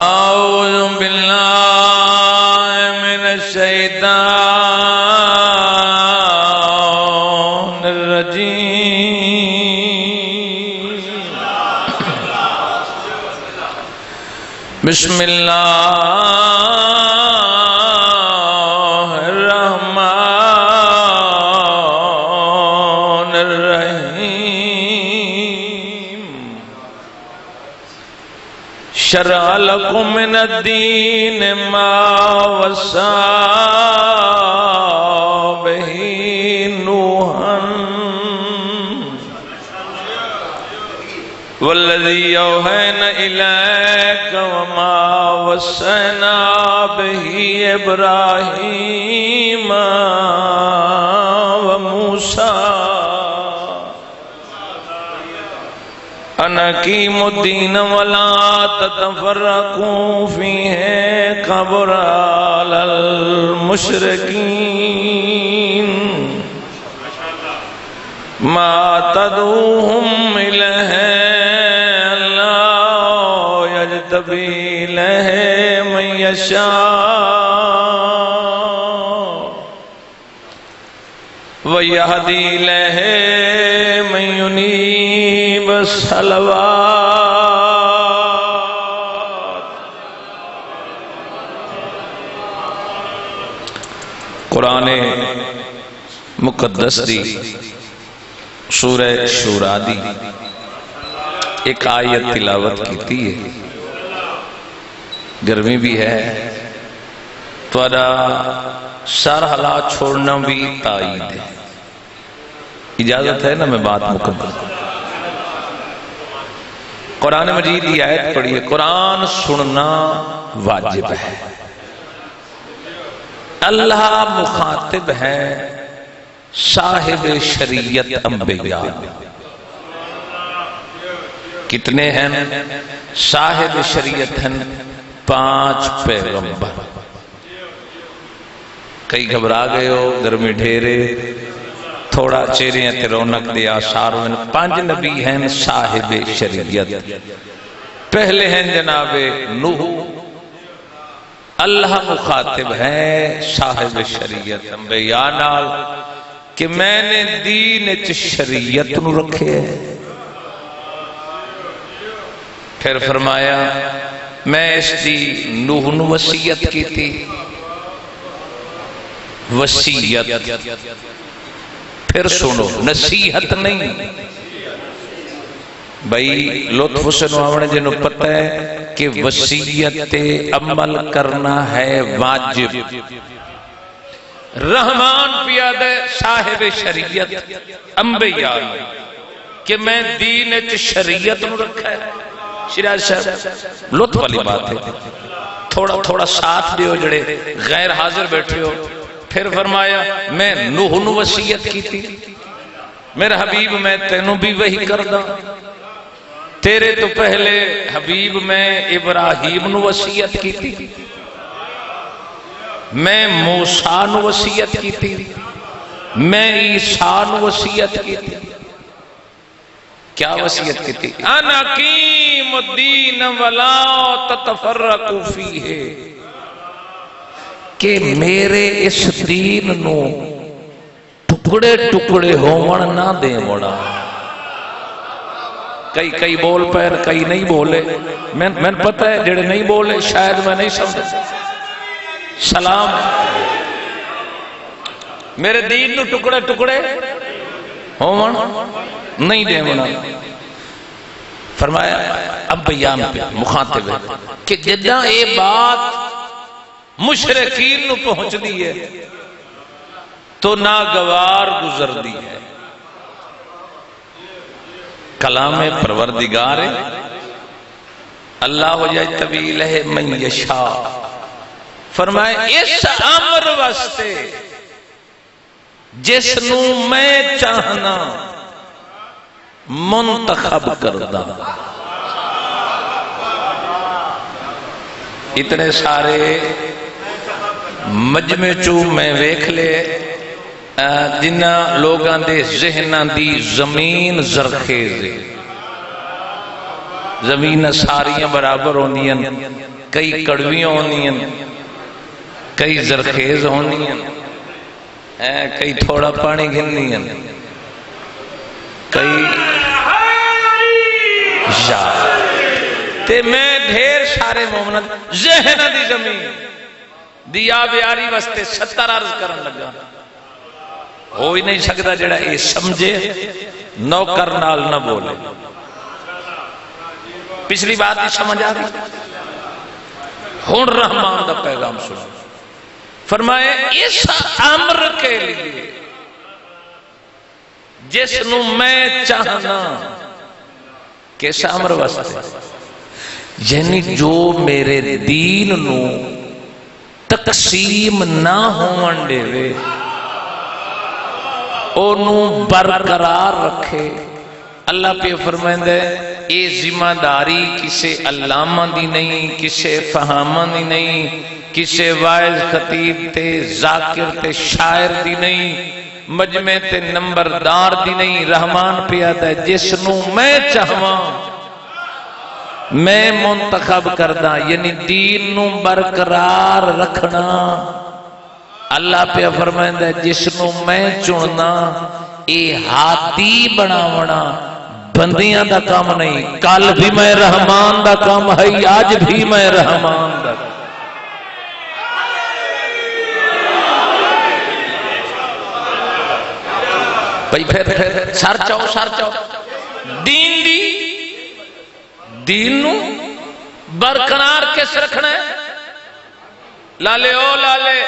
أعوذ بالله من الشيطان الرجيم. بسم الله الرحمن الرحيم. شرع لكم من الدين ما وصى به نوحا والذي أوحينا إليك وما وصينا به إبراهيم وموسى أن أقيموا الدين ولا تتفرقوا فيه كبر على المشركين ما تدعوهم إليه الله يجتبي إليه من يشاء ويهدي إليه من ينيب الصلوات. قرآن مقدس دی سورہ شورا دی ایک آیت تلاوت کیتی ہے. گرمی بھی ہے تو سر ہلا چھوڑنا بھی تائید ہے. اجازت ہے نا میں بات مکمل. قرآن مجید کی آیت پڑھیے. قرآن سننا واجب ہے. اللہ مخاطب ہے صاحب شریعت انبیاء. کتنے ہیں صاحب شریعت ہیں؟ 5 پیغمبر. کئی گھبرا گئے ہو، گرمی ڈھیرے، تھوڑا چہرے تے رونق دے آثار میں. 5 نبی ہیں صاحب شریعت. پہلے ہیں جناب نوح. اللہ مخاطب ہے صاحب شریعت انبیاء نال کہ میں نے دین چ شریعت نو رکھے ہے. پھر فرمایا میں اس دی نوح نو وصیت کی تھی. وصیت پھر سنو، نصیحت نہیں بھائی. لطف سے نوامنے جنہوں پتہ ہے کہ وصیت عمل کرنا ہے واجب. رحمان پیاد صاحب شریعت انبیاء کہ میں دین چ شریعت نو رکھا ہے. شیراز صاحب لطف والی بات ہے. تھوڑا ساتھ دیو جڑے غیر حاضر بیٹھے ہو. پھر فرمایا میں نوح نو وصیت کی تھی. میرا حبیب میں تینوں بھی وہی کردہ. تیرے تو پہلے حبیب میں ابراہیم نو وصیت کی تھی. میں موسیٰ نو وصیت کی تھی. میں عیسیٰ نو وصیت کی تھی. کیا وصیت کی تھی؟ ان اقیم الدین ولا تتفرقوا فیہ کہ میرے اس دین نو ٹکڑے ٹکڑے ہون نہ دے وڑا. کئی بول پیر کئی نہیں بولے. میں پتہ ہے جڑے نہیں بولے شاید میں نہیں سمجھے. سلام میرے دین نو ٹکڑے ٹکڑے ہون نہیں دے وڑا. فرمایا اب بیان پہ مخاطب ہے کہ جدہ اے بات مشرکین نو پہنچ دی ہے تو ناگوار گزر دی ہے. کلام پروردگار اللہ یجتبی الیہ من یشاء. فرمائے اس امر واسطے جس نو میں چاہنا منتخب کردہ. اتنے سارے مجمع چو میں ویکھ لے جنہ لوگاں دے ذہناں دی زمین زرخیز ہے. زمین ساریاں برابر ہوندیاں کئی کڑویاں ہونی ہیں، کئی زرخیز ہونی ہیں، کئی تھوڑا پانی گھننی ہیں، کئی تے میں ڈھیر سارے مومنت ذہن دی زمین دیا بیاری واسطے 70 عرض کرن لگا، ہو ہی نہیں سکتا جڑا اے سمجھے نوکر نال نہ بولے۔ پچھلی بات ہی سمجھ آ گئی، ہن رحمان دا پیغام سنو، فرمائے اس امر کے لیے جس نو میں چاہنا، کیسا امر واسطے؟ یعنی جو میرے دین نو تقسیم نہ ہون دے وے، انہوں برقرار رکھے۔ اللہ پہ فرمائندے اے ذمہ داری کسے علامہ دی نہیں، کسے فہامہ دی نہیں، کسے وائز خطیب تے ذاکر تے شاعر دی نہیں، مجمع تے نمبردار دی نہیں، رحمان پہ آتا ہے جس نو میں چاہواں میں منتخب کردہ، یعنی دین نو برقرار رکھنا۔ اللہ پہ فرمائندہ ہے جس نو میں چننا، اے ہاتھی بناونا بندیاں دا کام نہیں، کل بھی میں رحمان دا کام ہے، آج بھی میں رحمان دا کام۔ بھئی پھر سر چاہو دین نو برقرار کس رکھنا ہے؟ لالے او لالے،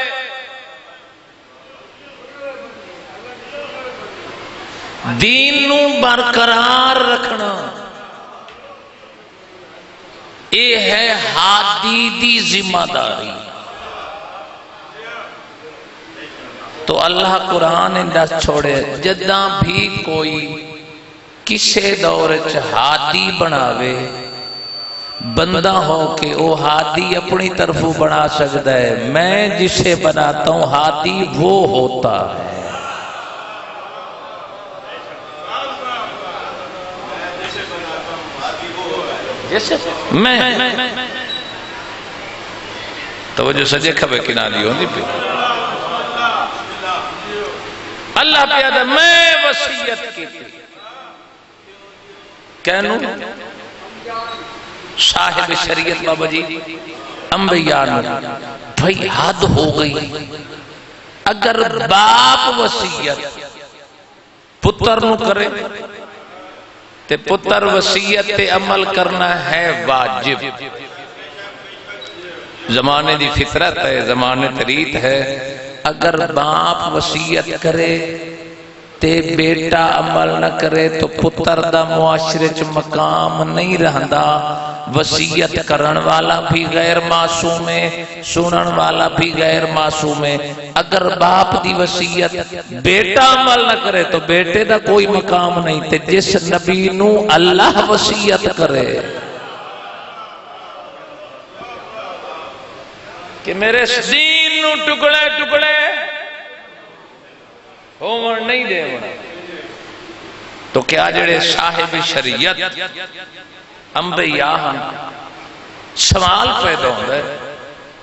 دین نو برقرار رکھنا یہ ہے ہادی دی ذمہ داری۔ تو اللہ قرآن انداز چھوڑے جداں بھی کوئی کسے دور ہادی بناوے، بندہ ہو کہ وہ ہادی اپنی طرف بنا سکتا ہے، میں جسے بناتا ہوں ہادی وہ ہوتا ہے۔ میں توجہ سجے کھبے کناری ہوندی پہ اللہ پیادہ میں وصیت کی تھی کہنوں صاحب شریعت بابا جی انبیاء بھئی حد ہو گئی، اگر باپ وصیت پتر نو کرے تے پتر وصیت تے عمل کرنا ہے واجب، زمانے دی فطرت ہے، زمانے تریت ہے۔ اگر باپ وصیت کرے تے بیٹا عمل نہ کرے تو پتر دا معاشرے چ مقام نہیں رہندا۔ وصیت کرن والا بھی غیر معصوم ہے، سنن والا بھی غیر معصوم ہے۔ اگر باپ دی وصیت بیٹا عمل نہ کرے تو بیٹے دا کوئی مقام نہیں، تے جس نبی نو اللہ وصیت کرے کہ میرے دین نو ٹکڑے ٹکڑے ہومن نہیں دے ہونا، تو کیا جڑے صاحب شریعت انبیاء ہم سوال پیدا ہوتا ہے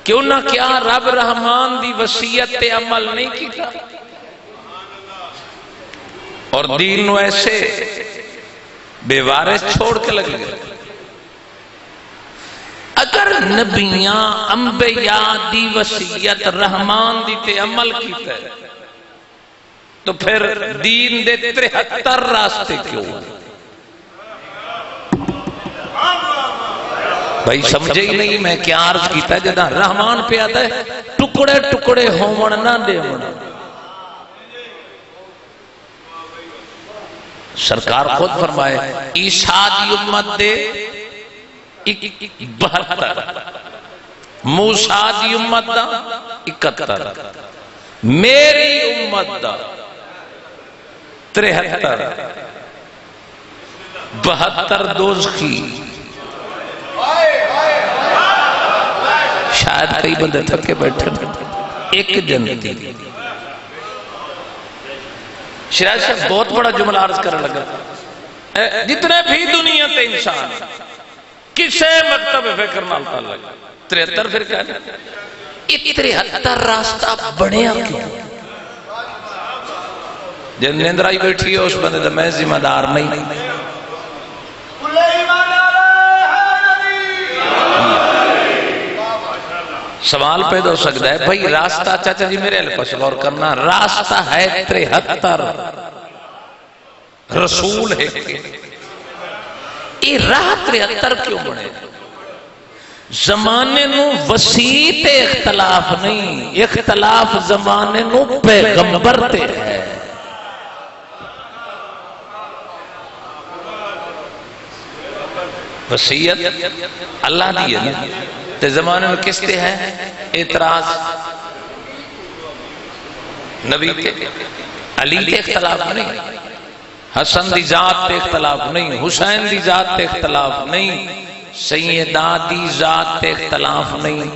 کیوں نہ کیا رب رحمان دی وصیت تے عمل نہیں کیتا، اور دین نو ایسے بے وارث چھوڑ کے لگ گئے۔ اگر نبیاں انبیاء دی وصیت رحمان دی تے عمل کیتا ہے تو پھر دین دے 73 راستے کیوں؟ بھائی سمجھے ہی نہیں میں کیا عرض کیتا ہے، جدہ رحمان پہ آتا ہے ٹکڑے ٹکڑے ہومن نہ دے ہونا۔ سرکار خود فرمائے عیسیٰ دی امت دے 72، موسیٰ دی امت دا 71، میری امت دا 73، 72 دوزخی۔ شاید کئی بندے تھکے بیٹھے ایک جنتی۔ شراج صاحب بہت بڑا جملہ عرض کرنے لگا، جتنے بھی دنیا تے انسان کسے مکتب فکر نال تعلق 73 پھر کیا 73 راستہ بڑھیا کیوں؟ جن نیندرائی بیٹھی ہے اس بندے تو میں ذمہ دار نہیں. سوال پیدا ہو سکتا ہے بھائی راستہ چاچا جی میرے علیہ پاس غور کرنا راستہ ہے 73 رسول ہے یہ راہ 73 کیوں بنے زمانے نو وسیع تے اختلاف نہیں اختلاف زمانے نو پیغمبر تے ہے وسیعت اللہ دی ہے نا تے زمانے میں کس تے ہے اعتراض نبی تے علی تے اختلاف نہیں حسن دی ذات تے اختلاف نہیں حسین دی ذات تے اختلاف نہیں سیدہ دی ذات تے اختلاف نہیں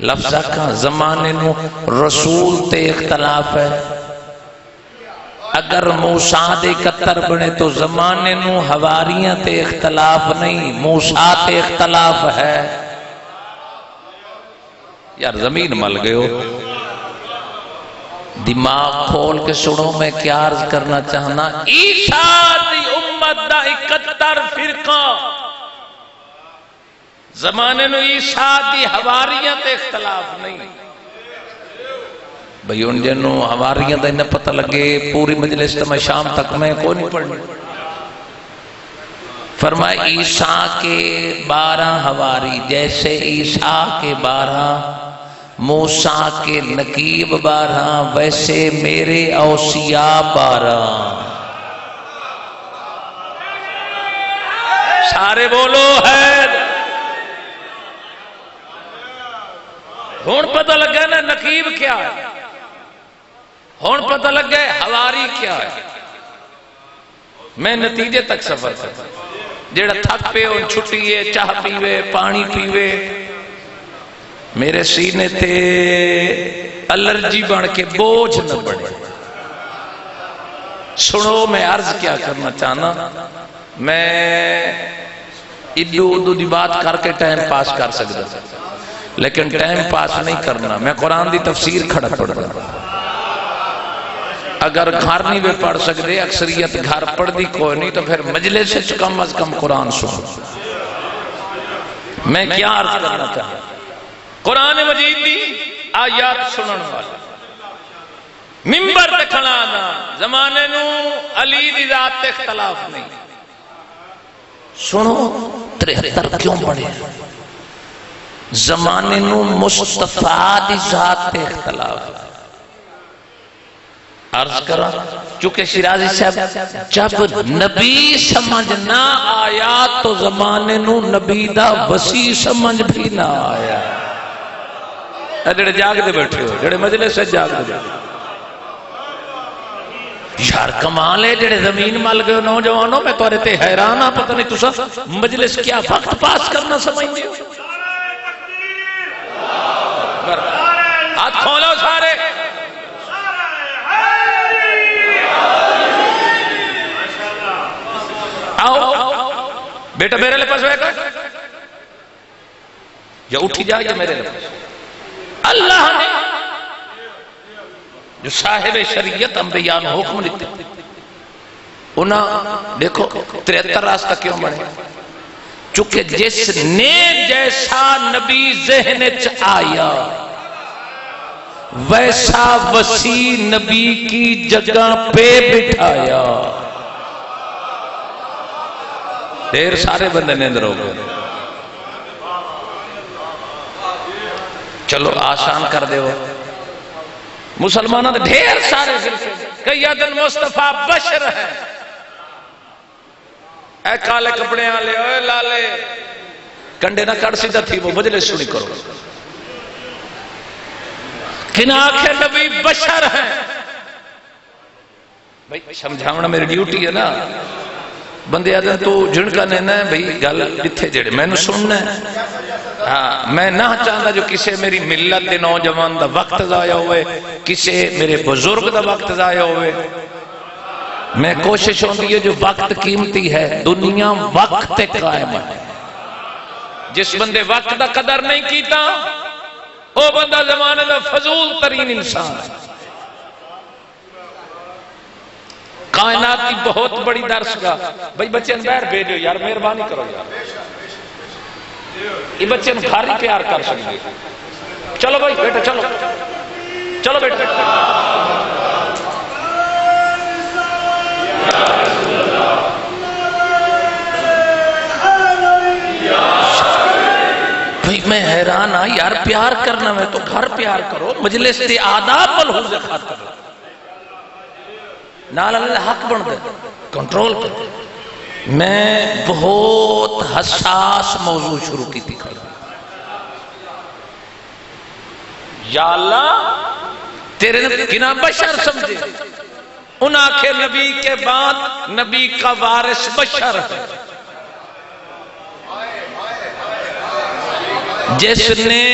لفظہ کا زمانے نو رسول تے اختلاف ہے اگر موسیٰ دے 71 بنے تو زمانے نو حواریاں تے اختلاف نہیں موسیٰ تے اختلاف ہے یار زمین مل گئے ہو دماغ کھول کے سنو میں کیا عرض کرنا چاہنا عیسیٰ دی امت دا 71 فرقہ زمانے نو عیسیٰ دی حواریاں تے اختلاف نہیں بھئی ان جنوں حواریاں دا انہیں پتہ لگے پوری مجلس میں شام تک میں کوئی نہیں پڑھنی فرمایا عیسیٰ کے 12 حواری جیسے عیسیٰ کے 12 موسیٰ کے نقیب 12 ویسے میرے اوصیاء 12 سارے بولو ہے ہون پتہ لگا نا نقیب کیا ہے ہون پتہ لگا حواری کیا ہے میں نتیجے تک سفر کرتا جیڑا تھک پہ ان چھٹیے چاہ پیوے پانی پیوے میرے سینے تے الرجی بڑھ کے بوجھ نہ بڑھے سنو میں عرض کیا کرنا چاہنا میں ادو ادو دی بات کر کے ٹائم پاس کر سکتا لیکن ٹائم پاس نہیں کرنا میں قرآن دی تفسیر کھڑا پڑھ رہا اگر گھر نہیں بھی پڑھ سکتے اکثریت گھر پڑھ دی کوئی نہیں تو پھر مجلس سے کم از کم قرآن سنو میں کیا عرض کرنا چاہتا قرآن مجید دی آیات سنن والا ممبر تے کھڑا نا زمانے نو علی دی ذات تے اختلاف نہیں سنو 73 کیوں بڑھے زمانے نو مصطفیٰ دی ذات تے اختلاف عرض کرا چونکہ شیرازی صاحب جب نبی سمجھ نہ آیا تو زمانے نو نبی دا وسیع سمجھ بھی نہ آیا جڑے جاگ دے بیٹھے ہو جڑے مجلس سے جاگ دے یار کمال ہے جڑے زمین مل گئے نوجوانوں میں تو رہتے حیران پتہ نہیں تسا مجلس کیا وقت پاس کرنا سمجھتے ہو ہاتھ کھولو سارے آؤ بیٹا میرے لئے پاس ہوئے گا یا اٹھی جائے یا میرے لئے پاس اللہ نے جو صاحب شریعت انبیاء نے حکم لیتے انہاں دیکھو 73 راستہ کیوں بنے چونکہ جس نے جیسا نبی ذہن چ آیا ویسا وسیع نبی کی جگہ پہ بٹھایا دیر سارے بندے نیندر ہو گئے چلو آسان کر دے ہو مسلمانہ دے ڈھیر سارے قید المصطفیٰ بشر ہے اے کالے کپڑے آلے اے لالے کنڈے نہ کڑ سیدھا تھی وہ مجلس سنی کرو کن آنکھیں نبی بشر ہیں بھئی سمجھاونا میری ڈیوٹی ہے نا بندے آدھیں تو جھنکا نینا ہے بھئی گل جتھے جڑے میں نے سننا ہے میں نہ چاہتا جو کسے میری ملت دے نوجوان دا وقت ضائع ہوئے کسے میرے بزرگ دا وقت ضائع ہوئے میں کوشش ہوتی ہے جو وقت قیمتی ہے دنیا وقت قائم ہے جس بندے وقت دا قدر نہیں کیتا او بندہ زمانے دا فضول ترین انسان ہے۔ کائنات کی بہت بڑی درس گاہ بھائی بچے باہر بھیجو یار، مہربانی کرو یار، یہ بچے بھاری پیار کر سکتے، چلو بھائی بیٹا چلو چلو بیٹا۔ بھائی میں حیران ہاں یار، پیار کرنا میں تو گھر پیار کرو، مجلس تے آداب ملحوظ خاطر نال اللہ حق بن دے کنٹرول کر۔ میں بہت حساس موضوع شروع کی تھی کھڑا، یا اللہ تیرے کنا بشر سمجھے، ان آخر نبی کے بعد نبی کا وارث بشر ہے، جس نے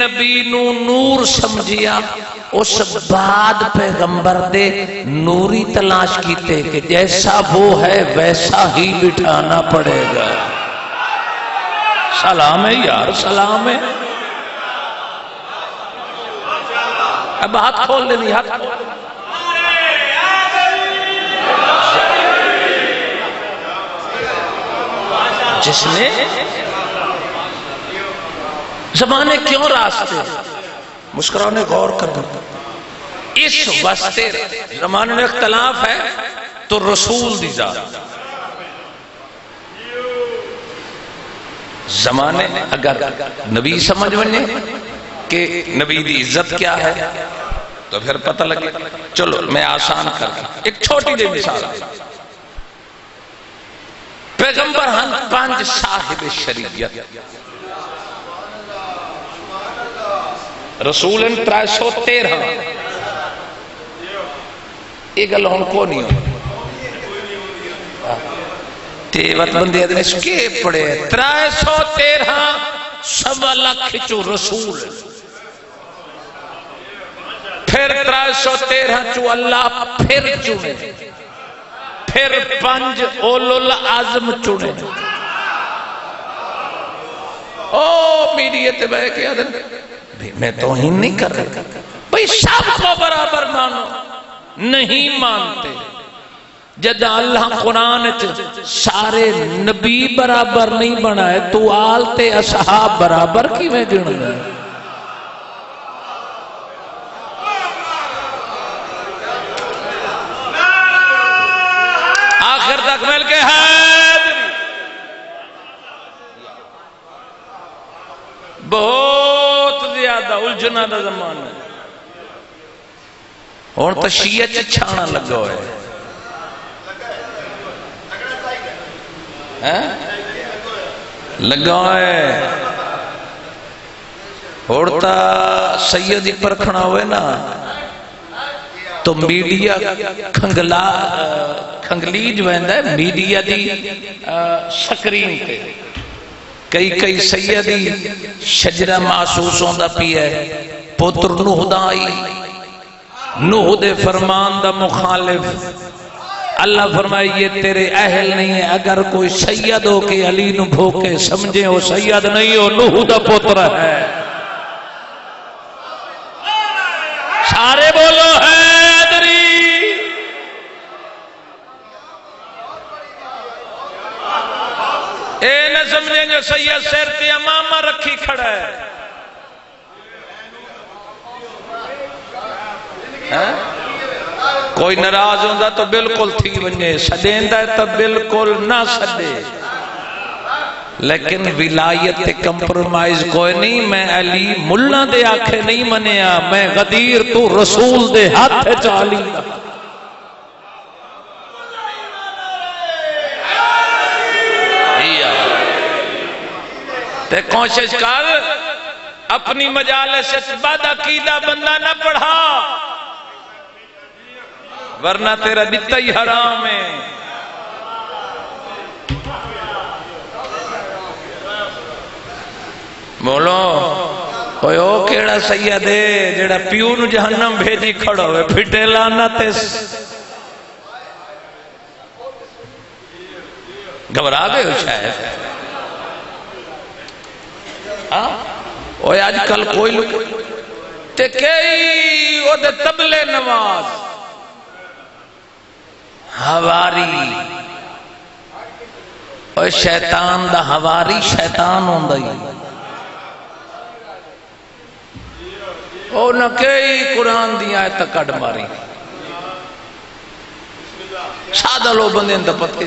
نبی نو نور سمجھیا اس بعد پیغمبر دے نوری تلاش کیتے کہ جیسا وہ ہے ویسا ہی بٹھانا پڑے گا۔ سلام ہے یار، سلام ہے۔ اب ہاتھ کھول لینی، ہاتھ کھول۔ جس نے زمانے کیوں راستے مسکرانے غور کرنا، اس واسطے زمانے میں اختلاف ہے تو رسول دی ذات زمانے اگر نبی سمجھ بنے کہ نبی دی عزت کیا ہے تو پھر پتہ لگے۔ چلو میں آسان کر ایک چھوٹی دے مثال، پیغمبر ہن 5 صاحب شریعت، رسول 313، یہ گل ہن کو نہیں ہو تیوت بندے ادنے سکے پڑے 313 سوا لاکھ چو رسول، پھر 313 چو اللہ پھر چنے، پھر 5 اولو العظم چنے۔ او میڈیا تے بے کے آدھن میں توہین نہیں کر رہا بھئی سب کو برابر مانو، نہیں مانتے۔ جدہ اللہ قرآن سارے نبی برابر نہیں بنائے تو آلتے اصحاب برابر کی میں گن گئے۔ آخر تک مل کے حیدری بہت زیادہ الجھنا دا زمانہ ہے، اور تو شیعہ چھانا لگا ہے، لگا ہے، اور تو سیدی پرکھنا ہوئے نا تو میڈیا کھنگلی جو ہے میڈیا دی سکرین تے کئی سیدی شجرہ محسوس ہوندہ پی ہے، پتر نوح دا آئی، نوح دے فرمان دا مخالف، اللہ فرمائے یہ تیرے اہل نہیں ہے، اگر کوئی سید ہو کے علی نو بھوکے سمجھے ہو سید نہیں ہو، نوح دا پتر ہے۔ سارے بولو حیدری۔ اے نہ سمجھیں جو سید سیر تے امامہ رکھی کھڑا ہے، کوئی ناراض ہوندہ تو بالکل تھی ونجے، سدیندہ تو بالکل نہ سدے، لیکن ولایت تے کمپرومائز کوئی نہیں۔ میں علی ملہ دے آنکھیں نہیں منیا، میں غدیر تو رسول دے ہاتھ چالی تے کوشش کر اپنی مجالس سے بعد عقیدہ بندہ نہ پڑھا، ورنہ تیرا دیتا ہی حرام ہے۔ بولو کوئی او کیڑا سید ہے جڑا پیو نو جہنم بھیجی کھڑا ہوئے پھٹے لعنت گھبرا گئے ہو شاید۔ اوہ آج کل کوئی لوگ تے کئی او دے تبلے نواز ہواری اوہ شیطان دا ہواری شیطان ہوں دائی اوہ نہ کئی قرآن دیا ہے تکڑ ماری سادہ لو بندے اندہ پتے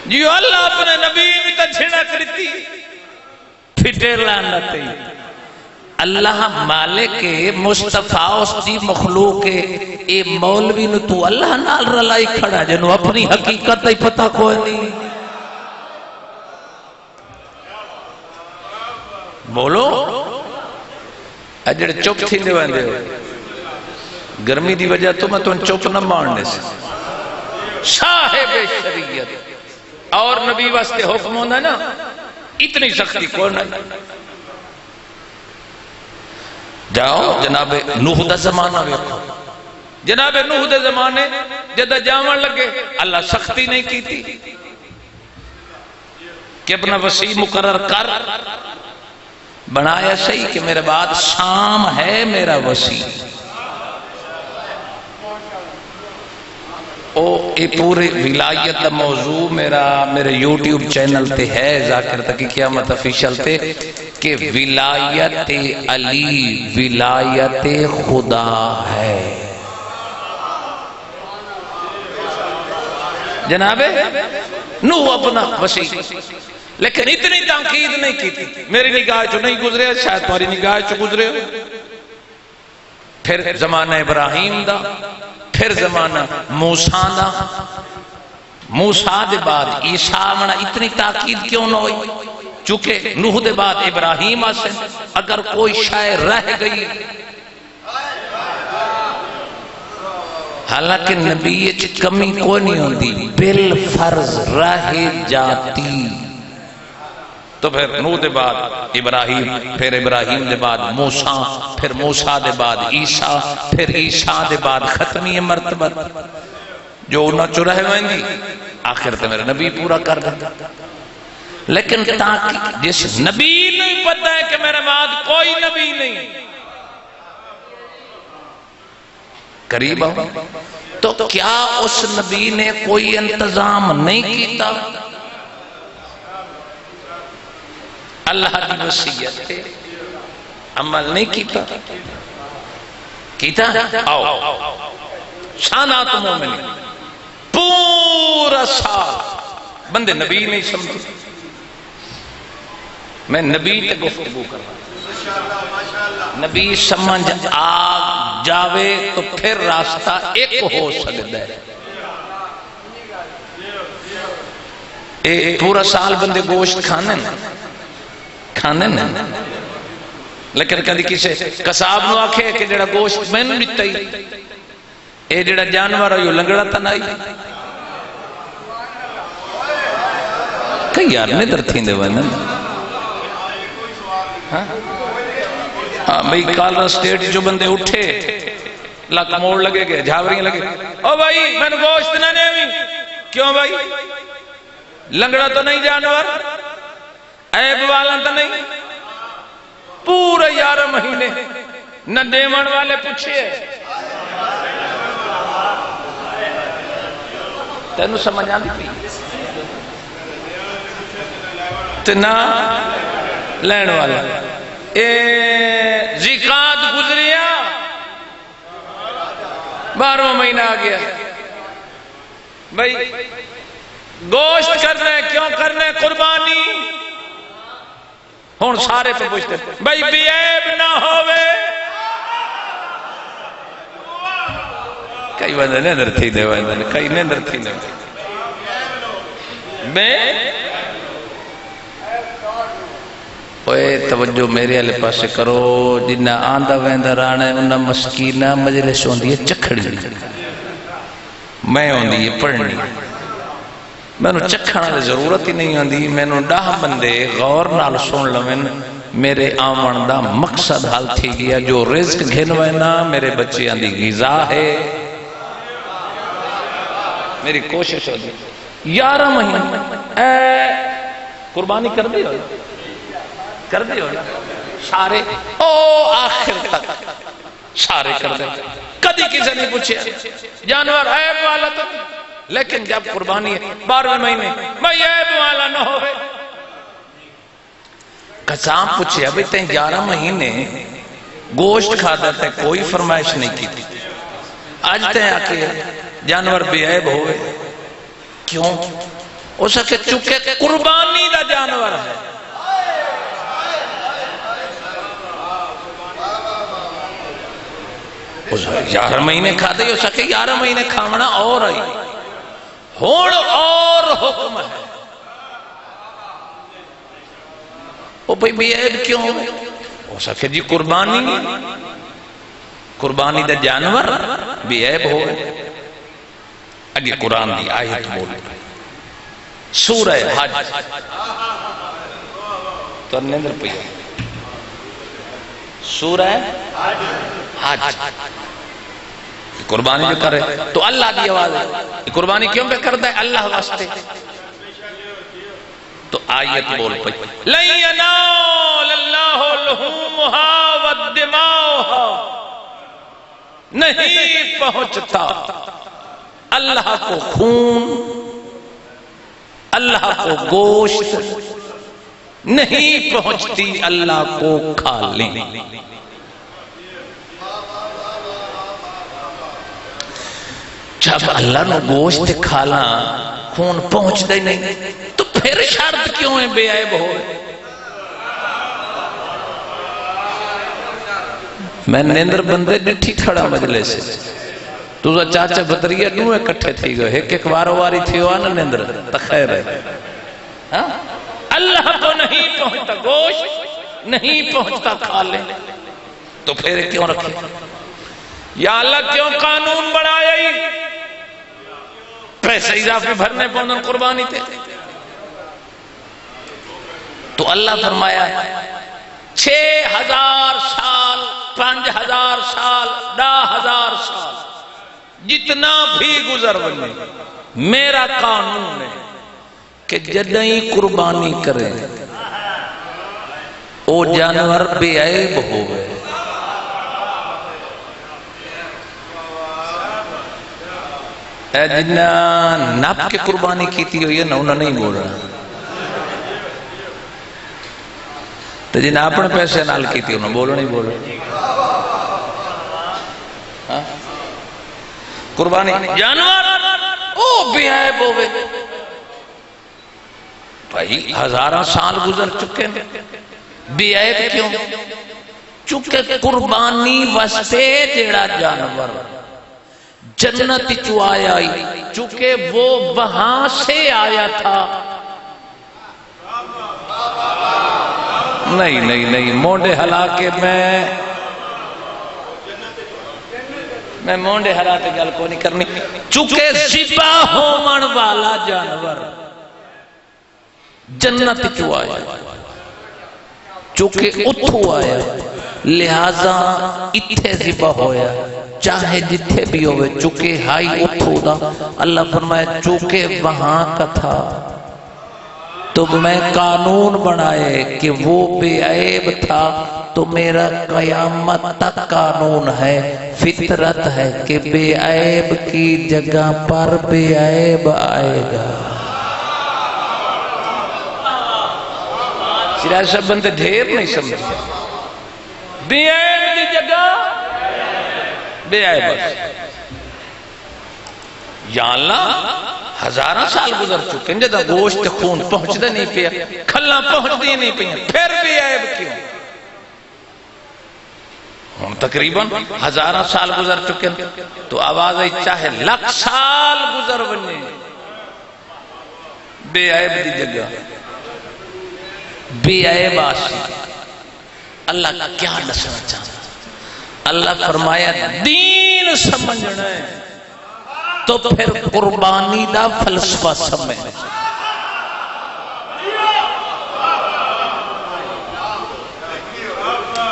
جی اللہ اپنے نبی میں تا چھڑا کرتی پھٹے لانتی اللہ مالک مصطفیٰ اس دی مخلوق اے مولوی نو تو اللہ نال رلائی کھڑا جنو اپنی حقیقت ہی پتہ کوئی نہیں بولو اجڑ چپ تھی دے باندے ہو گرمی دی وجہ تو میں تو چپ نہ ماننے سے صاحب شریعت اور نبی واسطے حکم ہونا نا اتنی سختی کون ہے جاؤ جناب نوح دا زمانہ ویکھو جناب نوح دے زمانے جدہ جاون لگے اللہ سختی نہیں کی تھی کہ اپنا وسیع مقرر کر بنایا صحیح کہ میرے بعد شام ہے میرا وسیع اے پورے ولایت دا موضوع میرے یوٹیوب چینل تے ہے ذاکر تک قیامت افیشل تے کہ ولایت علی ولایت خدا ہے جناب نوح اپنا وسیع لیکن اتنی تنقید نہیں کی تھی میری نگاہ چو نہیں گزرے شاید تمہاری نگاہ چو گزرے پھر زمانہ ابراہیم دا پھر زمانہ موسیٰ دا موسیٰ دے بعد عیسیٰ منا اتنی تاکید کیوں نہ ہوئی چونکہ نوح دے بعد ابراہیم آسے اگر کوئی شاعر رہ گئی حالانکہ نبی کمی کوئی نہیں ہوتی بالفرض رہ جاتی تو پھر نوح دے بعد ابراہیم پھر ابراہیم دے بعد موسیٰ پھر موسیٰ دے بعد عیسیٰ پھر عیسیٰ دے بعد ختمی مرتبہ جو انہاں چو رہے ہوئیں دی آخر تے میرے نبی پورا کر دیں لیکن تاکہ جس نبی نہیں پتہ ہے کہ میرے بعد کوئی نبی نہیں قریب آؤ تو کیا اس نبی نے کوئی انتظام نہیں کیتا اللہ کی وصیت تے عمل نہیں کیتا آؤ شانات مومن پورا سال بندے نبی نہیں سمجھے میں نبی تے گفتگو کر رہا نبی سمجھ آگ جاوے تو پھر راستہ ایک ہو سکتا ہے پورا سال بندے گوشت کھانے نہیں لیکن کدی کسی قصاب نو آکھے کہ جڑا گوشت میں نے دیتا ہی اے جڑا جانور ہے لنگڑا تا نہیں کئی یار ندر تھیندے ویندے ہاں بھئی کالرا سٹیٹ جو بندے اٹھے لاکھ موڑ لگے گئے جھاوریاں لگے او بھائی میں نے گوشت نہ نہیں کیوں بھائی لنگڑا تو نہیں جانور عیب والا تو نہیں پورے 11 مہینے نہ دیمن والے پوچھئے تینو سمجھ آن دی تنا لین والا زکات گزریا 12 مہینہ آ گیا بھئی گوشت کرنے کیوں کرنے قربانی ہون سارے پہ پوچھتے بھئی بی عیب نہ ہوئے کئی بندے نیندر تھی دے بندے کئی نیندر تھی دے میں اوے توجہ میرے علی پاسے کرو جنہ آندہ ویندہ رانے انہ مسکینہ مجلس ہوندی ہے چکھڑی میں ہوندی ہے پڑھنی میں نے چکھانا دے ضرورت ہی نہیں ہوندی میں نے ڈاہ بندے غور نال سن لوین میرے آمن دا مقصد حل تھی گیا جو رزق گھنوینا میرے بچے آندی غذا ہے میری کوشش ہو دی 11 مہینے قربانی کر دی کر دیو نا سارے او آخر تک سارے کر دے کدی کسی نہیں پوچھے جانور عیب والا تو لیکن جب قربانی ہے 12ویں مہینے بھائی عیب والا نہ ہوئے قسام پوچھے ابھی تین 11 مہینے گوشت کھا دیتے کوئی فرمائش نہیں کی تھی آج تین آکے جانور بے عیب ہوئے کیوں ہو سکے چونکہ قربانی دا جانور ہے 11 مہینے کھا دے ہو سکے 11 مہینے کھاونا اور آئی ہوڑ اور حکم ہے وہ بھئی بے عیب کیوں ہو سکے جی قربانی دا جانور بے عیب ہوئے اگے قرآن دی آیت بول سورہ حج تو نیندر پہ سورہ حج قربانی جو کرے تو اللہ دی آواز ہے قربانی کیوں پہ کرتا ہے اللہ واسطے تو آیت بول پئی لَن يَنَالَ اللَّهُ لُحُومُهَا وَالدِّمَاؤُهَا نہیں پہنچتا اللہ کو خون اللہ کو گوشت نہیں پہنچتی اللہ کو کھالیں جب اللہ نے گوشت کھالا خون پہنچ دے نہیں تو پھر شرط کیوں ہے بے عیب ہو میں نیندر بندے ڈٹھی کھڑا مجلے سے تو چاچا بدریہ دوئے کٹھے تھی گئے ایک وارو واری تھی ہوا نا نیندر تخیر ہے اللہ کو نہیں پہنچتا گوشت نہیں پہنچتا کھا لیں تو پھر کیوں رکھے یا اللہ کیوں قانون بڑھایا ہی پیسے اضافی بھرنے پہنچن قربانی تھے تو اللہ فرمایا 6000 سال 5000 سال 10,000 سال جتنا بھی گزر بنے میرا قانون ہے کہ جدہیں قربانی کرے او جانور بے عیب ہوئے اے جنہ نپ کے قربانی کیتی ہوئی ہے نا انہوں نہیں بول رہا تو جنہ اپنے پیسے نال کیتی انہوں بولو نہیں بولو قربانی جانور او بے عیب ہوئے بھائی 1000 سال گزر چکے ہیں بے عیب کیوں چونکہ قربانی واسطے جیڑا جانور جنت چو آیا ہی چونکہ وہ وہاں سے آیا تھا نہیں مونڈے ہلا کے میں مونڈے ہلا کے گل کو نہیں کرنی چونکہ ذبح ہومن والا جانور جنت چو آیا چونکہ اتھو آیا لہذا اتھے ذبح ہویا چاہے جتھے بھی ہوئے چونکہ ہائی اتھو دا اللہ فرمایا چونکہ وہاں کا تھا تو میں قانون بنائے کہ وہ بے عیب تھا تو میرا قیامت تک قانون ہے فطرت ہے کہ بے عیب کی جگہ پر بے عیب آئے گا سراج صاحب بندے ڈھیر نہیں سمجھے بے عیب کی جگہ بے عیب یا اللہ 1000 سال گزر چکے ہیں جدہ گوشت خون پہنچ دے نہیں پیا کھلا پہنچ دی نہیں پیا پھر بے عیب کیوں ہم تقریباً 1000 سال گزر چکے ہیں تو آواز ہے چاہے 1,00,000 سال گزر بنے بے عیب دی جگہ بے عیب آسی اللہ کا کیا نسنا چاہتا اللہ فرمایا دین سمجھنا ہے تو پھر قربانی دا فلسفہ سمجھ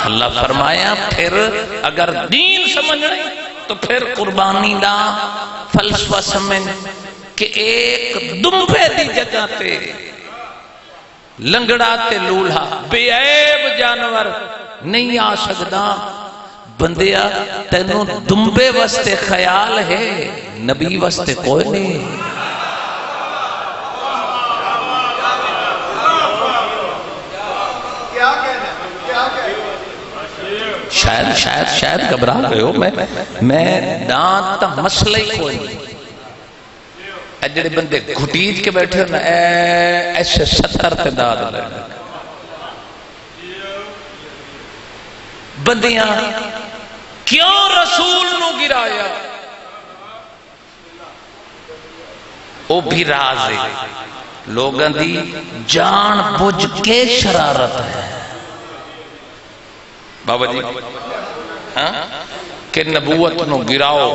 اللہ فرمایا پھر اگر دین سمجھنا ہے تو پھر قربانی دا فلسفہ سمجھ کہ ایک دمبے دی جگہ تے لنگڑا تے لولہا بے عیب جانور نہیں آ سکدا بندیا تینوں دمبے واسطے خیال ہے نبی واسطے کوئی نہیں شاید گھبرا رہے ہو میں دانت مسئلہ ہی کوئی نہیں جڑے بندے گھٹیج کے بیٹھے نا ایسے 70 تے داد لے بندیاں کیوں رسول نو گرایا او بھی راز ہے لوگاں دی جان بوجھ کے شرارت ہے بابا جی کہ نبوت نو گراؤ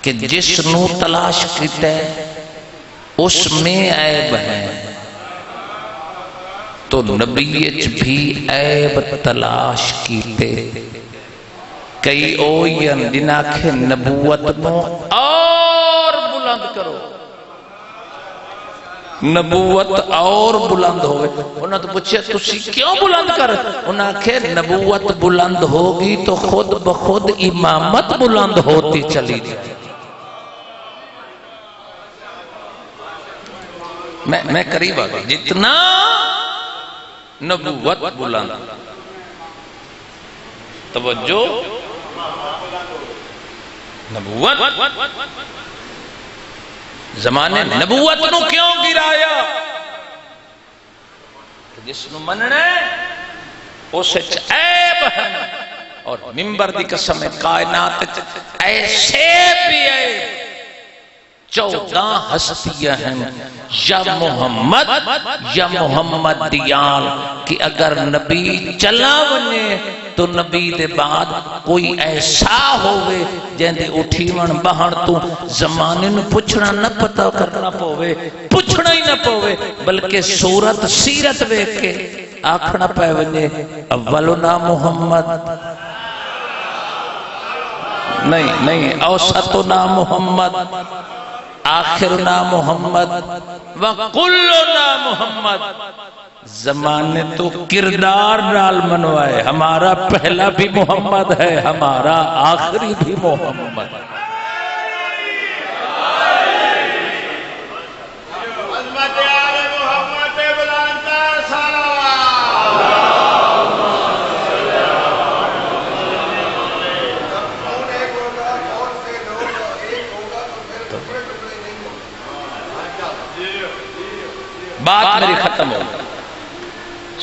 کہ جس نو تلاش کیتا ہے اس میں عیب ہے تو نبیت بھی عیب تلاش کیتے کئی اوین جنہاں کے نبوت نو اور بلند کرو نبوت اور بلند ہوئے انہوں نے پوچھا تسی کیوں بلند کر انہوں نے کہا نبوت بلند ہوگی تو خود بخود امامت بلند ہوتی چلی جائے میں قریب آگا جتنا نبوت بلند توجہ نبوت زمانے نبوت نو کیوں گرایا جس نو مننے اسے عیب ہے اور منبر دی قسم کائنات ایسے بھی عیب 14 ہستیاں ہیں یا محمد دیال کہ اگر نبی چلا ونے تو نبی دے بعد کوئی ایسا ہوئے جہندے اٹھیون بہن تو زمانے نو پوچھنا نہ پتا کرنا پوے پوچھنا ہی نہ پوے بلکہ صورت سیرت ویکھ کے آکھنا پہ ونے اولنا محمد نہیں اوسطنا محمد آخرنا محمد وکلنا محمد زمانے تو کردار نال منوائے ہمارا پہلا بھی محمد ہے ہمارا آخری بھی محمد بات میری ختم ہو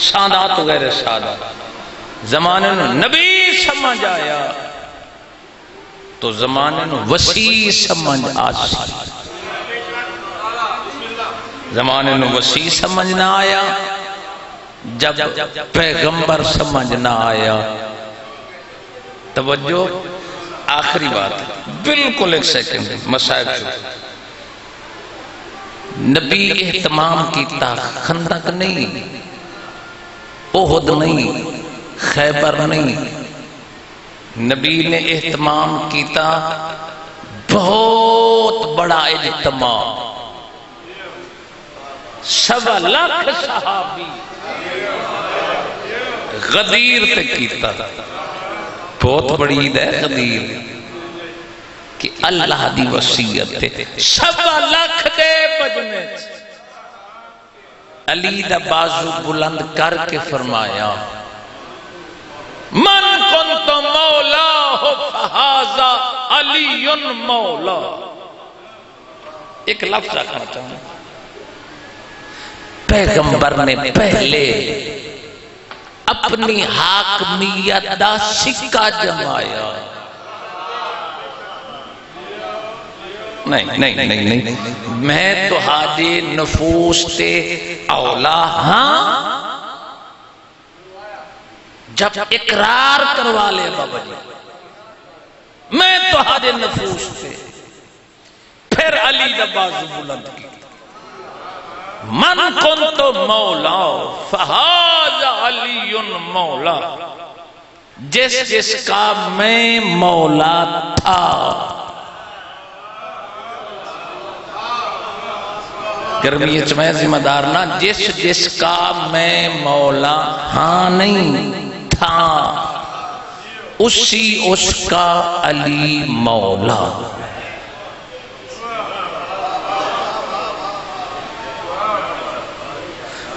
سادات غیر سادات زمانے نو نبی سمجھ آیا تو زمانے نو وسیع سمجھ آسی زمانے نو وسیع سمجھ نہ آیا جب پیغمبر سمجھ نہ آیا توجہ آخری بات بالکل ایک سیکنڈ مسائل نبی اہتمام کیتا خندق نہیں احد نہیں خیبر نہیں نبی نے اہتمام کیتا بہت بڑا اجتماع 1.25 لاکھ صحابی غدیر تے کیتا بہت بڑی عید ہے غدیر کہ اللہ دی وصیت تے 1.25 لاکھ دے بجنے علی دا بازو بلند کر کے فرمایا من کنت مولا فہذا علی مولا ایک لفظ رکھنا چاہوں پیغمبر نے پہلے اپنی حاکمیت دا سکہ جمایا نہیں میں تو حاجی نفوس تے اولا ہاں جب اقرار کروا لے بابا جی میں تو حاجی نفوس تے پھر علی دا بازو بلند کی من کنت مولا فہذا علی مولا جس کا میں مولا تھا گرمی میں ذمہ دار نہ جس جس کا میں مولا ہاں نہیں تھا اسی اس کا علی مولا.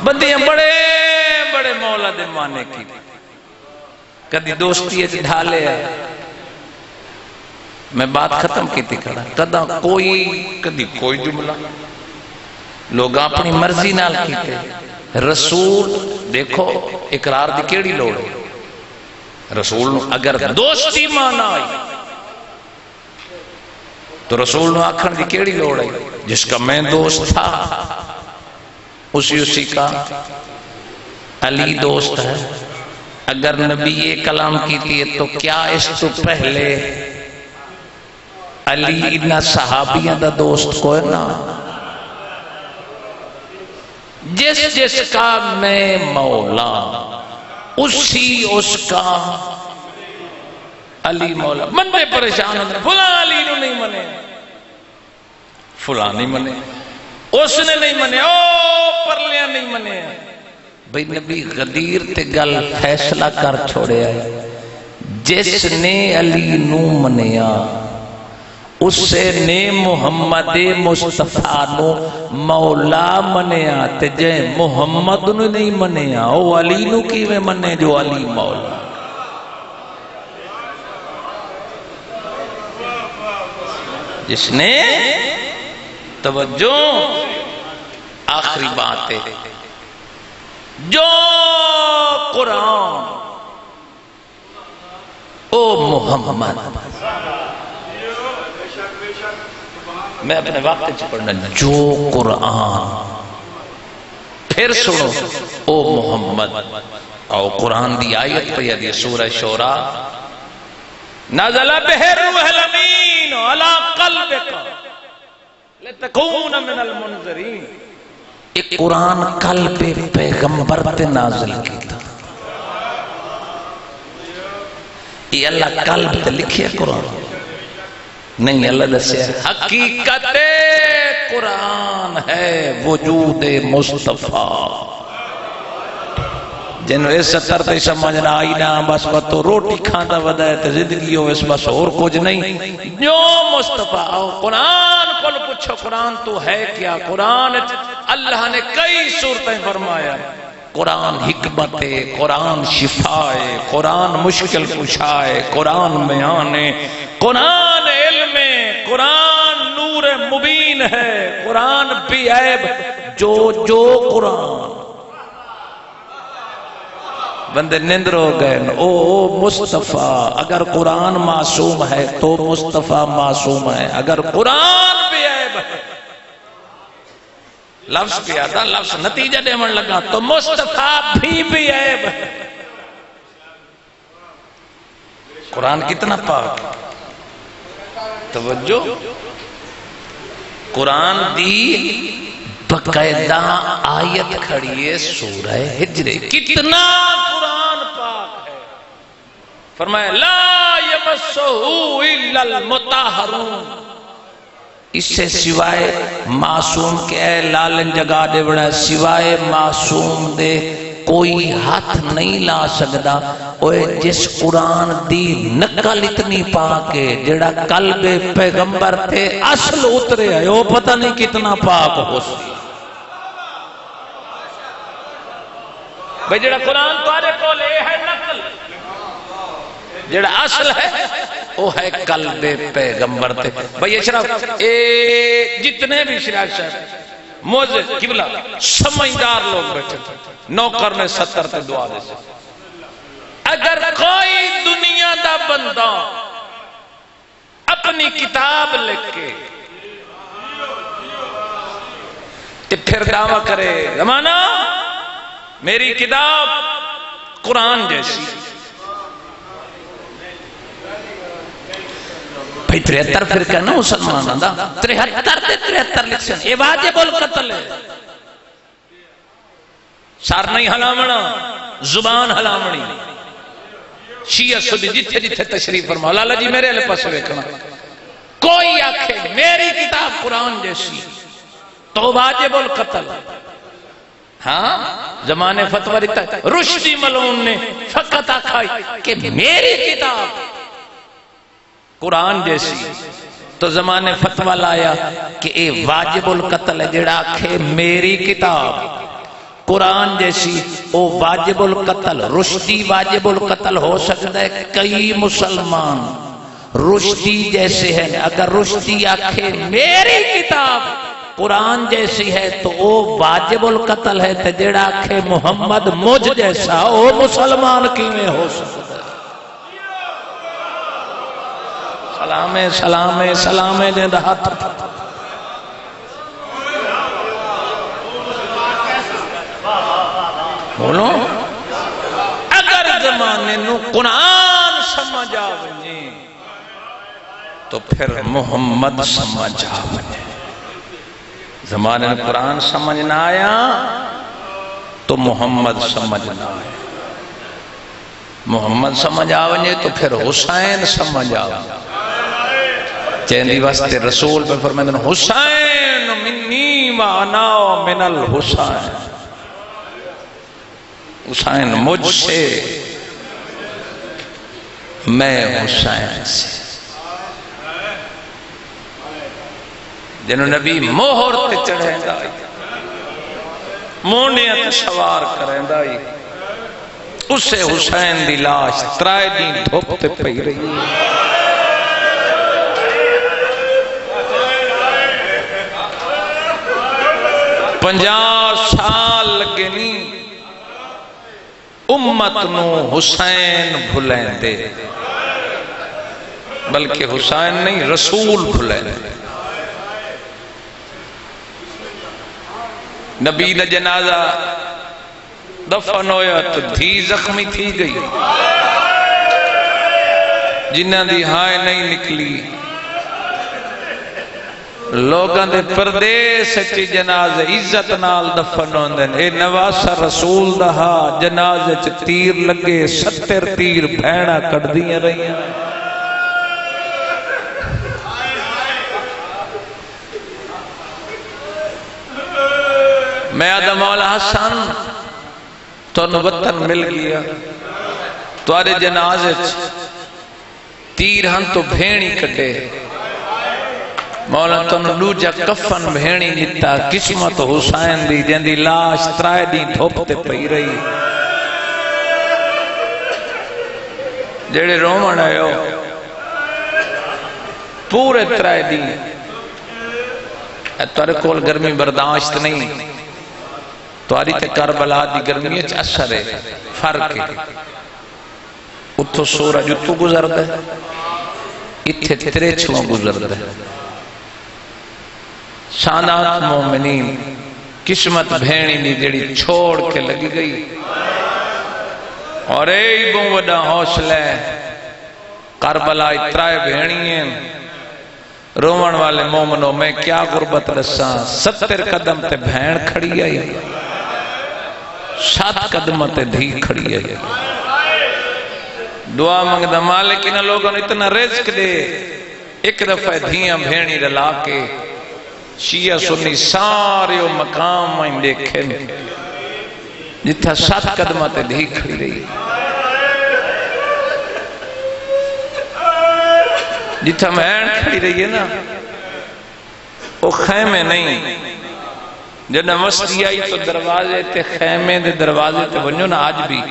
بندیاں بڑے بڑے مولا دے مانے کی کدی دوستی ہے ڈھالے ہے. میں بات ختم کی تھی کھڑا کدی کوئی جملہ لوگ اپنی مرضی نال کیتے. رسول دیکھو اقرار دی کیڑی لوڑ ہے. رسول اگر دوستی مانا آئی تو رسول نو آکھن دی کیڑی لوڑ ہے. جس کا میں دوست تھا اسی کا علی دوست ہے. اگر نبی یہ کلام کیتی ہے تو کیا اس تو پہلے علی نہ صحابیاں دا دوست کوئی نہ. جس جس کا میں مولا اسی اس کا علی مولا. من میں پریشان ہوتا فلاں علی نو نہیں منے فلاں نہیں منے اس نے نہیں منے او پرلیاں نہیں منے. بھئی نبی غدیر تے گل فیصلہ کر چھوڑے آئے. جس نے علی نو منیا اس سے نے محمد مصطفیٰ نو مولا منیا تے جے محمد نو نہیں منیا او علی نو کیویں منے جو علی مولا. جس نے توجہ آخری بات ہے جو قرآن او محمد. میں اپنے وقت پڑھنا جو قرآن پھر سنو او محمد. او قرآن دی آیت پہ دی سورہ شورا نازل بہ الروح الامین علی قلبک لتکون من المنذرین. ایک قرآن قلب پیغمبر تے نازل کیتا. یہ اللہ قلب تے لکھیا قرآن نہیں. اللہ دسے حقیقت قرآن ہے وجود مصطفیٰ. جنہوں اس سطر تے سمجھنا آئی نا بس تو روٹی کھانا ودا ہے تے زندگی ہو اس بس اور کچھ نہیں. جو مصطفیٰ قرآن کو پوچھو قرآن تو ہے کیا. قرآن اللہ نے کئی صورتیں فرمایا. قرآن حکمت ہے, قرآن شفا ہے, قرآن مشکل کشا ہے, قرآن بیان ہے, قرآن علم ہے, قرآن نور مبین ہے, قرآن بے عیب. جو قرآن بندے نندر ہو گئے او مصطفیٰ. اگر قرآن معصوم ہے تو مصطفیٰ معصوم ہے. اگر قرآن بے عیب ہے لفظ پہ آتا لفظ نتیجہ دیمن لگا تو مصطفیٰ بھی عیب ہے. قرآن کتنا پاک. توجہ قرآن دی بقاعدہ آیت کھڑی ہے سورہ ہجر. کتنا قرآن پاک ہے. فرمایا لا یمسہ الا المطہرون. اس سے سوائے معصوم کے اے لالن جگہ دے بڑا سوائے معصوم دے کوئی ہاتھ نہیں لا سکتا. اوے جس قرآن دی نقل اتنی پاک ہے جڑا قلب پیغمبر تے اصل اترے ہے وہ پتہ نہیں کتنا پاک ہو سی. بھئی جڑا قرآن تو آرے کو لے ہے نقل جڑا اصل ہے وہ ہے قلب پیغمبر تے. بھئی اشراف جتنے بھی شراف صاحب موزد قبلہ سمجھدار لوگ بیٹھے تھے 9 قرن 70 تے دعا دے سے اگر کوئی دنیا دا بندہ اپنی کتاب لکھ کے پھر دعویٰ کرے زمانہ میری کتاب قرآن جیسی 73 فرقہ نا مسلمان دا 73 لکھن یہ واجب القتل ہے. سار نہیں ہلامنا زبان ہلامنی. شیعہ سنی جتھے جتھے تشریف فرما لالا جی میرے علیہ پاس ویکھنا کوئی آکھے میری کتاب قرآن جیسی تو واجب القتل. ہاں زمانے فتوہ دیتا ہے. رشدی ملعون نے فقط آکھائی کہ میری کتاب قرآن جیسی، تو زمانے فتوہ لایا کہ اے واجب القتل ہے جڑا آکھے میری کتاب قرآن جیسی او واجب القتل. رشدی واجب القتل ہو سکتا ہے. کئی مسلمان رشدی جیسے ہیں، اگر رشدی آکھے میری کتاب قرآن جیسی ہے تو او واجب القتل ہے، تے جڑا آکھے محمد مجھ جیسا او مسلمان کیویں ہو سکتا ہے؟ سلامے سلامے سلامے دے ہاتھ. بولو اگر زمانے نو قرآن سمجھ آوے تو پھر محمد سمجھ آوے. زمانے میں قرآن سمجھ نہ آیا تو محمد سمجھ نہ آیا. محمد سمجھ آوے تو پھر حسین سمجھ آوے. چیندی واسطے رسول پہ فرمائے حسین منی وانا من الحسین. حسین مجھ سے میں حسین سے. جنہوں نبی موہر تے چڑھیں دائی مونیت سوار کریں دائی اسے حسین دی لاش ترائے دین دھوپتے پئی رہی. 50 سال لگے نہیں امت نو حسین بھلیں دے، بلکہ حسین نہیں رسول بھلیں دے. نبی دا جنازہ دفن ہویا تو دھی زخمی تھی گئی، جنہ دی ہائے نہیں نکلی. لوگاں دے پردیس چی جنازہ عزت نال دفن ہوندن. اے نواسا رسول دہا جنازہ چی تیر لگے 70 تیر بھیڑا کٹ دیاں رہی ہیں. میں آدم مولا حسن تو وطن مل گیا، توارے جنازے تیر ہن تو بھیڑی کٹے. مولا تو لوجا کفن بھیڑی نتا قسمت حسین دی جن دی لاش ترائے دی دھوپتے پئی رہی. جڑے رومن آئے ہو پورے ترائے دی توارے کول گرمی برداشت نہیں. تواری تے کربلا دی گرمی اچھ اثر ہے فرق ہے. اتھو سورج اتھو گزر دے اتھے تیرے چھوڑ گزر دے. سادات مومنین قسمت بھینی نہیں جڑی چھوڑ کے لگی گئی. اور اے بوں وڈا حوصلہ کربلا اترائے بھینی ہیں رومن والے مومنوں میں کیا غربت رساں. 70 قدم تے بھین کھڑی آئی، 7 قدم تے دھی کھڑی آئی. دعا منگدہ مالک انہا لوگوں نے اتنا رزق دے ایک دفعہ دھیاں بھینی رلا کے شیعہ سنی سارے مقام میں دیکھے جتھا 7 قدم تے دھی کھڑی رہی. جتھا بھین کھڑی رہی ہے نا وہ خیمے نہیں. جنہ مستی آئی تو دروازے تے خیمے دے دروازے تے بنجو نا آج بھی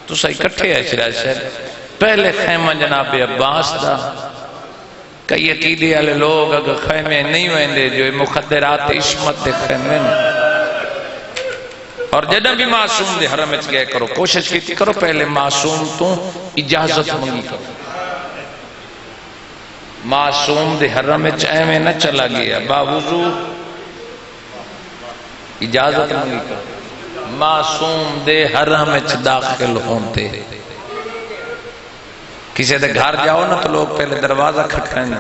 تو سہی کٹھے ہے شراج شہر. پہلے خیمہ جناب عباس دا. کئی عقیدے والے لوگ اگر خیمے نہیں ویندے جو مخدرات عصمت دے خیمے نا. اور جنہ بھی معصوم دے حرم اچ گئے کرو کوشش کیتی کرو پہلے معصوم تو اجازت منگی کرو. معصوم دے حرم اچ ایمیں نہ چلا گیا باوضو اجازت منگی کرو. معصوم دے حرم اچ داخل ہوتے کسی دے گھر جاؤ نا تو لوگ پہلے دروازہ کھٹکھائیں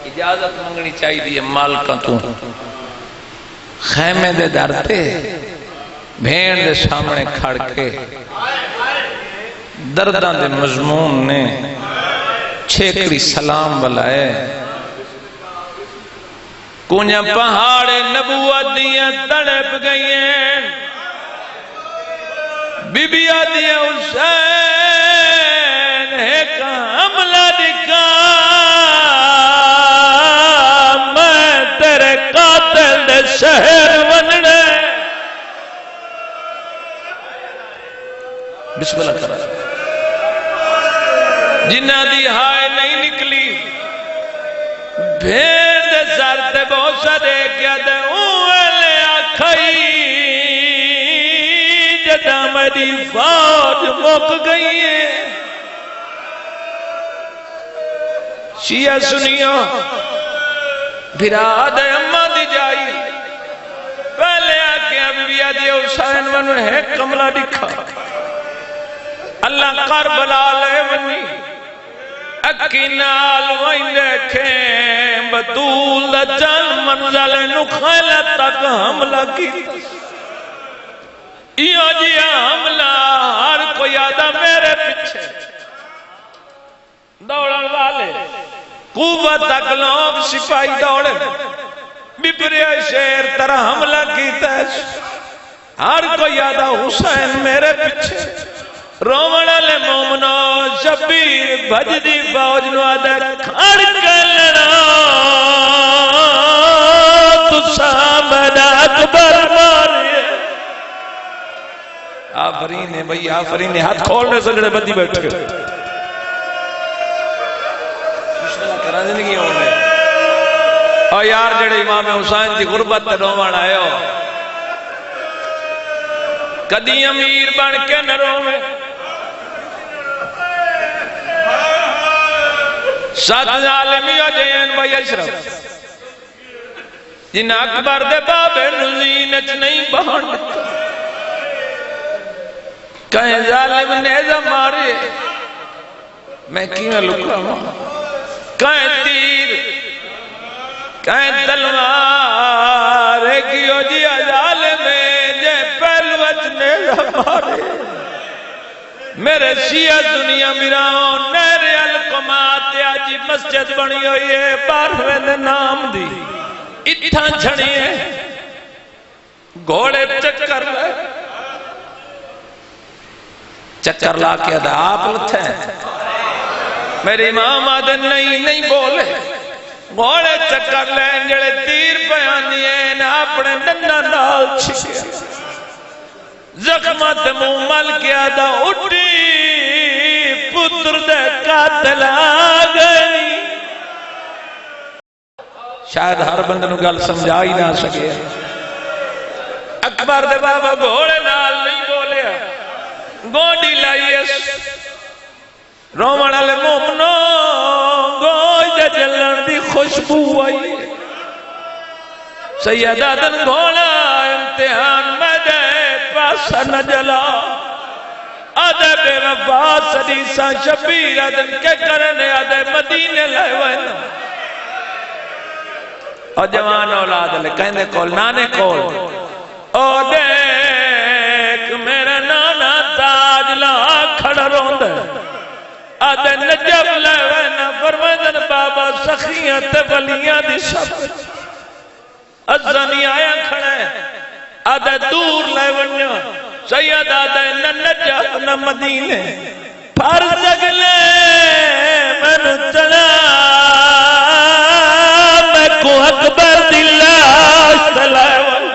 اجازت منگنی چاہی دی مالکہ تو. خیمے دے درتے بھین دے سامنے کھڑ کے دردان دے مضمون نے چھیکڑی سلام بلائے کونیا پہاڑ نبوت دیاں تڑپ گئیں بی بی آدیا حسین ایک حملہ نکا میں تیرے قاتل دے شہر ونڑے بسم اللہ کرا جنہ دی ہائے نہیں نکلی بھیڑ دے سر تے بہت سارے کیا دے اوہلے آکھائی جدہ میری فوج مک گئی ہے شیعہ سنیو بھرا دے اممہ دی جائی پہلے آکے ابھی بھی آدھی حسین ونو ہے کملہ دکھا اللہ کربلا لے ونی اکینال وائن دیکھیں بطول دا جان منزل نخیلہ تک حملہ کی یہ جی حملہ ہر کوئی آدھا میرے پیچھے دوڑن والے قوت تک لوگ سپاہی دوڑے بپرے شیر طرح حملہ کی تیش ہر کوئی آدھا حسین میرے پیچھے رومڑا لے مومنو شبیر بھجدی فوج نو آدھے کھڑ کے لڑا تو سامد اکبر ماری آفرین ہے بھئی آفرین ہے ہاتھ کھولنے سے لڑے بدی بیٹھ گئے کرا زندگی ہونے اور یار جڑے امام حسین کی غربت رومڑ آئے ہو کدی امیر بن کے نروں میں سات ظالمی و جین و یشرف جن اکبر دے باب نزینچ نہیں بہن کہیں ظالم نیزہ مارے میں کیوں لکھا ہوں کہیں تیر کہیں تلوار کیوں جی ظالم جے پہلوچ نیزہ مارے میرے شیعہ دنیا میراؤں نیرے القمات آجی مسجد بنی ہوئی ہے باروے دے نام دی اتھا چھڑی ہے گھوڑے چکر لے چکر لا کے دا آپ لتھے میرے امام آدھے نہیں بولے گھوڑے چکر لے جڑے تیر پیانی ہیں اپنے ننہ نال چھکے زخمت مومل کیا دا اٹھی پتر دے قاتل آگئی شاید ہر بندنو گل سمجھا ہی نہ سکے اکبر دے بابا گھوڑے نال نہیں بولے گوڑی لائیے رومن علی مومنو گوئی دے جلن دی خوشبو آئی سیدہ دن گھوڑا امتحان میں دے پاسا نہ جلا آدھے بے وفا صدیسہ شبیر آدھے کے کرنے آدھے مدینے لائے وینا اور جوان اولاد لے کہنے کول نانے کول او دیکھ میرے نانا تاج لا کھڑا روندے آدھے نجب لائے وینا فرمائدن بابا سخیت ولیاں دی سب ازانی آیا کھڑے آدھے دور لائے ونیا سید آدھے نہ نجب نہ مدینے پھر جگلے میں نچڑا میں کو اکبر دلاش تلائے ون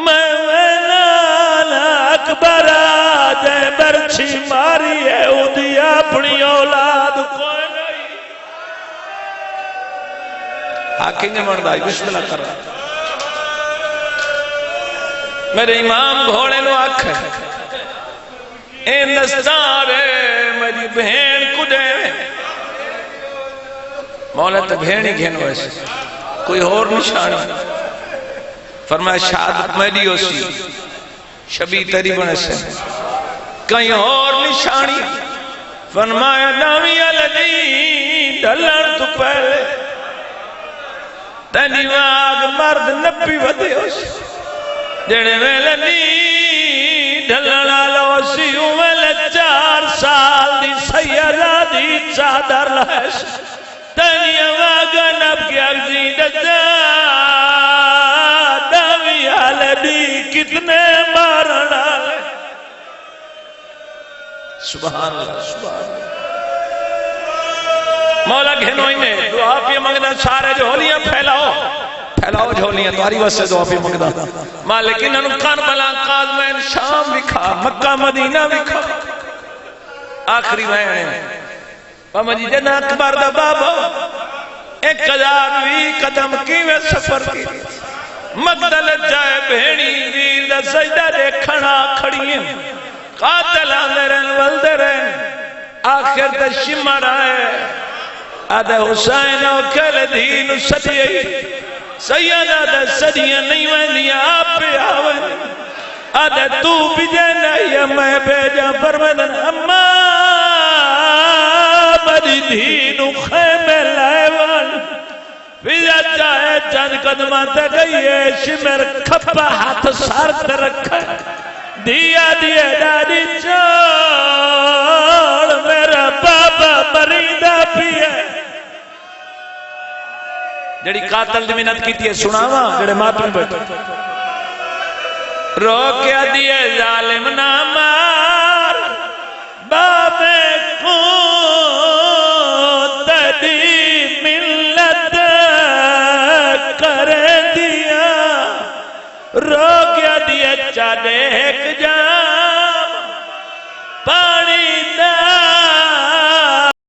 میں نانا اکبر آدھے برچھی ماری ہے اودھی اپنی اولاد کوئی نہیں آکھیں گے مردائی بسم اللہ کر رہا میرے امام گھوڑے نو آکھ اے نستارے میری بہن کدے مولا تو بہن ہی گھن ویسے کوئی اور نشانی فرمایا شہادت میری ہو سی شبی تیری بنے سے کہیں اور نشانی فرمایا نامی علدی ڈھلن تو پہلے تینی واگ مرد نبی ودی ہو سی جڑے ویلے نی ڈھلنا لو سی ویلے 4 سال دی سیدہ دی چادر لائش تنی واگا نب کی اگزی دجا دی کتنے مارنا سبحان اللہ سبحان اللہ مولا گھنوئی نے دعا پہ منگنا سارے جھولیاں پھیلاؤ پھیلاؤ جھولیاں تمہاری واسطے دعا پہ منگنا مالک انہوں کربلا قاضمین شام بھی کھا مکہ مدینہ بھی کھا آخری میں پاما جی جنہ اکبر دا بابا 1020 قدم کی میں سفر کی مقدل جائے بہنی ویر دا سجدہ دیکھنا کھڑی ہیں قاتل آندے رہن والدے رہن آخر دا شمر آئے آدھے حسین اوکل دین سدیئی سیدہ دا سدیہ نہیں وینی آپ پہ آوے آدھے تو بجے نہیں میں بیجا فرمدن اما بڑی دین خیمے لائیوان ویجا چاہے چند قدمہ تے گئی ہے شمر کھپا ہاتھ سارت رکھا دیا دیے ڈاڈی چوڑ میرا بابا مریدہ بھی ہے جڑی قاتل دی منت کی تھی سناوا جڑے ماتم بیٹھے روکیا دیے ظالم نہ مار بابے کو تدی ملت کر دیا روکیا دیے چاہے ایک جام پانی دا